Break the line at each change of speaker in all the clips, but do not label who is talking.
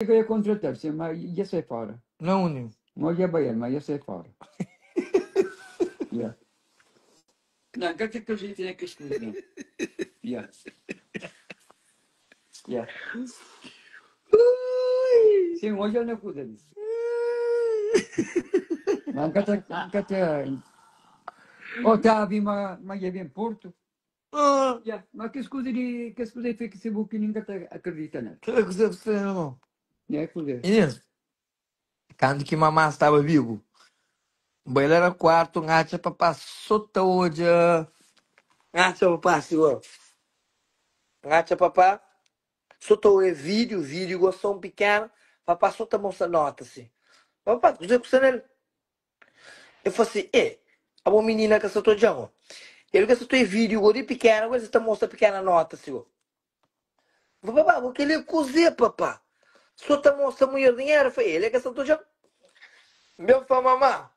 Eu ia contratar-se, mas ia sair fora.
Não, Unim.
Não ia bem, mas ia sair fora. Yeah. Não, que a gente tem que escolher, não. Yeah. Yeah. Sim, hoje eu não pude disso. Mas nunca te... Oh, está a vir uma ia vir em Porto. Yeah. Mas que escusa de Facebook que ninguém acredita, né?
Que coisa você não?
É, poder.
Inês, quando que mamá estava vivo, ele era quarto, ngacha papá sota hoje, ngacha papá, senhor. Ngacha papá, sota o vídeo, gostou um pequeno, papá sota moça nota, assim. Papá, você com ele? Eu falei assim, a boa menina que sota jango. Ele que sota vídeo, gori pequeno, mas esta moça pequena nota, senhor. Papá, porque ele é cozer, papá. Sota moça mulher dinheiro, foi ele que sota jango. Meu pai, mamá.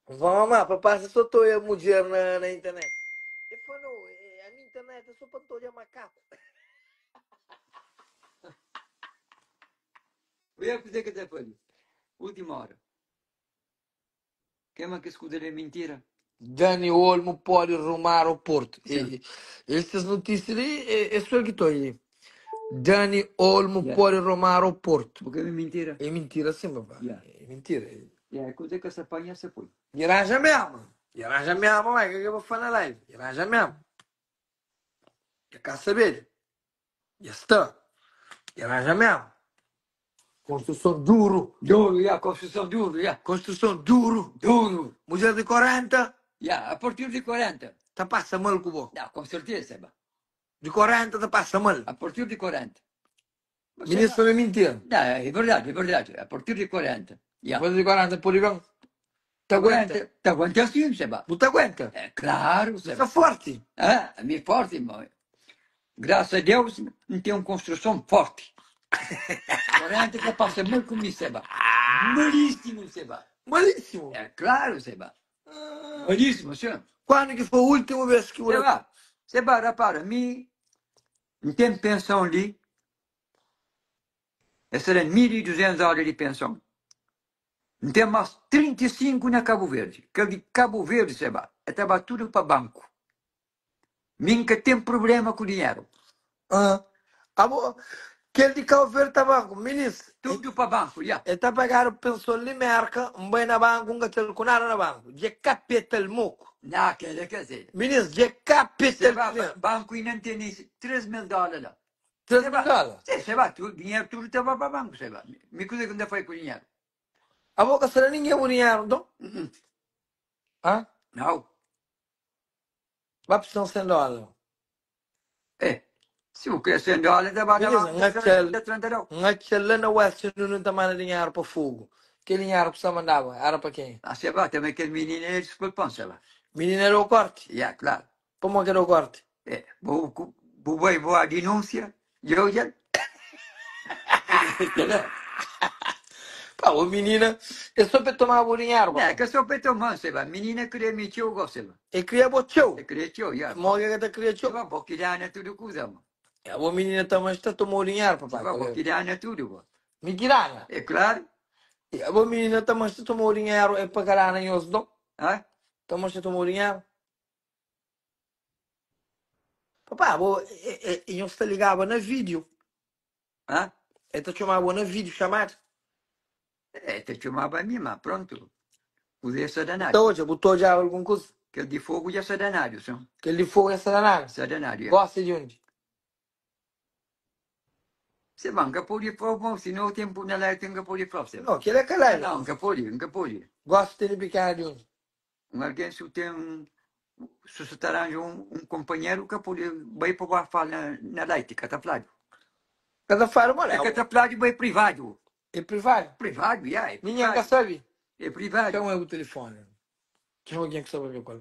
Mamá, papá, se soltou a mulher na internet. Ele falou, a minha internet é só para todo macaco.
Eu ia dizer que até foi. Última hora. Quem é que escuta é mentira?
Dani Olmo pode rumar ao Porto.
Sim.
Essas notícias aí, é só que estou aí. Dani Olmo pode rumar ao Porto.
Porque é mentira.
É mentira sim, papá. É mentira.
É coisa que se apanha, se põe.
E arranja mesmo. E arranja mesmo, mas que eu vou falar na live. E arranja mesmo. E quer saber? E está. E arranja mesmo. Construção duro.
Duro, construção duro,
Construção duro.
Duro.
Mulher de 40.
A partir de 40.
Tá passa mal com você.
Não, com certeza, ba.
De 40 tá passa mal.
A partir de 40.
Ministro não é mentira.
Não, é verdade, é verdade. A partir de 40.
Depois de 40 por igual. Tá aguenta.
Tá aguenta assim, Seba.
Não tá aguenta.
É claro,
Você
Seba.
tá forte.
É meio forte, irmão. Graças a Deus, não tem uma construção forte. 40 que passa mal comigo, Seba. Malíssimo, Seba.
Malíssimo.
É claro, Seba. Malíssimo, senhor.
Quando que foi a última vez que você...
Seba, repara, não tem pensão ali. Essa era 1.200 horas de pensão. Não tem mais 35 na Cabo Verde. Que de Cabo Verde, Seba, estava tudo para banco. Nunca tem problema com dinheiro.
Que ele de Cabo Verde tá banco, ministro.
Tudo para banco,
Ele tá pagando pensão de merca, bem na banco, um gatel com nada na banco. De capital moco.
Não, quer dizer.
Ministro, de capital.
Banco e não tem $3.000 lá.
3 mil dólares?
Sim, Seba, dinheiro tudo estava para banco, Seba. Me cuida quando foi com o dinheiro.
A boca será ninguém o dinheiro, não?
Não.
Vai precisar de 100 dólares.
Se o que $100 dava
Nga chela na West não tá mais dinheiro para fogo. Que dinheiro que você mandava? Era para quem?
Seba, também aquele menino é desculpão, Seba.
Menino era o corte?
Claro.
Como que era o corte?
Vou a denúncia. Eu já...
Pá, o menina, é só para tomar o dinheiro.
É, que eu sou para tomar, Seba. Menina queria me tio, Seba.
E queria boteu.
Queria tio,
Morre que queria teu.
Seba, porque já é tudo coisa, mano.
A menina também está tomando dinheiro, papai.
Seba, porque já é tudo, mano.
Me girana.
É claro.
A menina também está tomando dinheiro e pagará na nós, não?
Também
está tomando dinheiro. Papai, eu está ligado na vídeo. Ele está chamando na vídeo, chamado.
Te chamava a mim, mas pronto. Usei essa danada.
Então hoje, botou já alguma coisa?
Que de fogo já é danado, só.
Que ele de fogo é danado?
É danado,
Gosta de onde?
Você vai, nunca pode falar, se não o tempo na live, nunca pode falar.
Não, que ele é calado.
Não, nunca pode.
Gosta de pequeno de onde?
Alguém se tem se você arranja um companheiro que pode vai para falar na live, catafládio.
Catafládio, mano.
É catafládio, vai privado.
É privado?
Privado,
Ninguém quer saber.
É privado.
Chama o telefone. Chama alguém que sabe ver qual.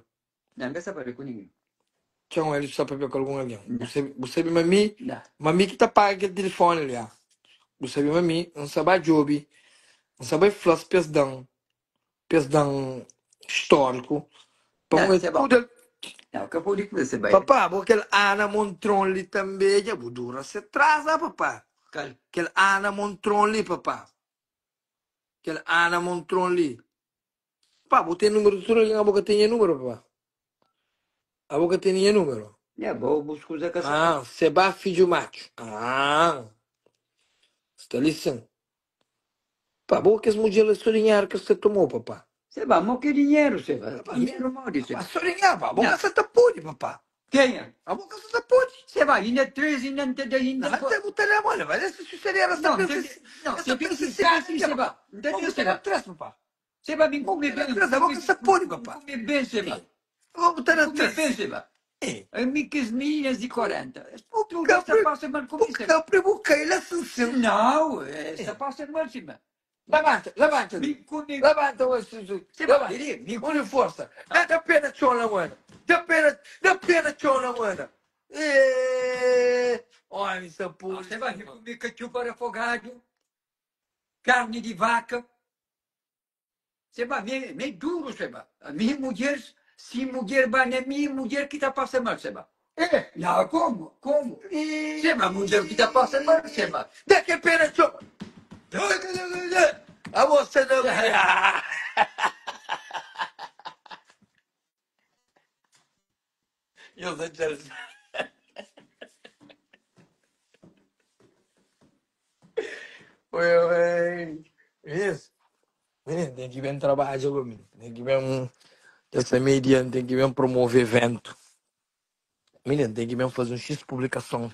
Não quer saber com ninguém.
Chama ele só para ver com alguém. Você vê mami? Mami que está paga aquele telefone ali. Você vê mami? Não sabe a job. Não sabe flash pesdão histórico. Para tudo.
Não, que pode você vai.
Papá, porque a Ana Montron ali também já dura se atrasa, papá. Aquele Ana Montron ali, papá. Aquele Ana Montron ali. Pá, botei número de tudo, a boca tinha número, papá. A boca tinha número.
É bom, busco Zé Caçador.
Ah, Seba filho macho. Ah, está lição. Pá, boa que esse modelo é sorinhar que você tomou, papá.
Seba, mas que dinheiro, Seba?
Papá,
Dinheiro morde,
Papá,
Seba.
sorinhar, pá. A boca
Não.
você tá pode, papá.
Quem é?
A boca você tá pode.
Seba, ainda 13, ainda não tem ainda.
Não, até botar a mão, mas essa seria essa
Não,
pensa.
não,
Essa
você pensa
pensa
em casa,
assim,
Seba.
papá.
Entendeu,
Vamos botar
Seba?
atrás, papá.
Seba, me
Vamos
come
botar
bem.
atrás, a boca você pode, papá.
Come bem, Seba.
Vamos botar
Come bem,
atrás.
Seba.
É.
A mim que as meninas de 40. Tu
Porque
essa passa mal comigo,
porque
Seba.
eu busquei ele assim.
Não, essa passa mal, Seba.
Levanta, levanta.
Me come.
Levanta o Suzu.
Seba,
Levanta.
me
Com força. Dá pena, chona, mano. Dá pena, chona, mano. Olha, essa porra.
Você vai comer cachorro afogado, carne de vaca. Você vai meio duro, você vai. A minha mulher, se mulher vai na minha mulher que está passando mal, você vai. Não, como? Como? Você vai, mulher que está passando mal, você vai.
Dá que pena, chona. A você não. Eu sei dizer. Oi. Isso. Menino, tem que ver um trabalho comigo. Tem que ver essa mídia, tem que ver promover evento. Menino, tem que ver fazer um X publicação.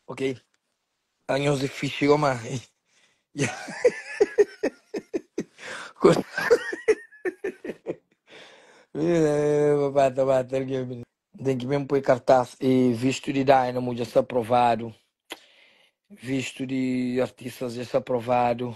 Ok? Anos de fichio, mas. Papá, tá batendo aqui, menino. Tem que mesmo pôr cartaz e visto de Dynamo já está aprovado. Visto de artistas já está aprovado.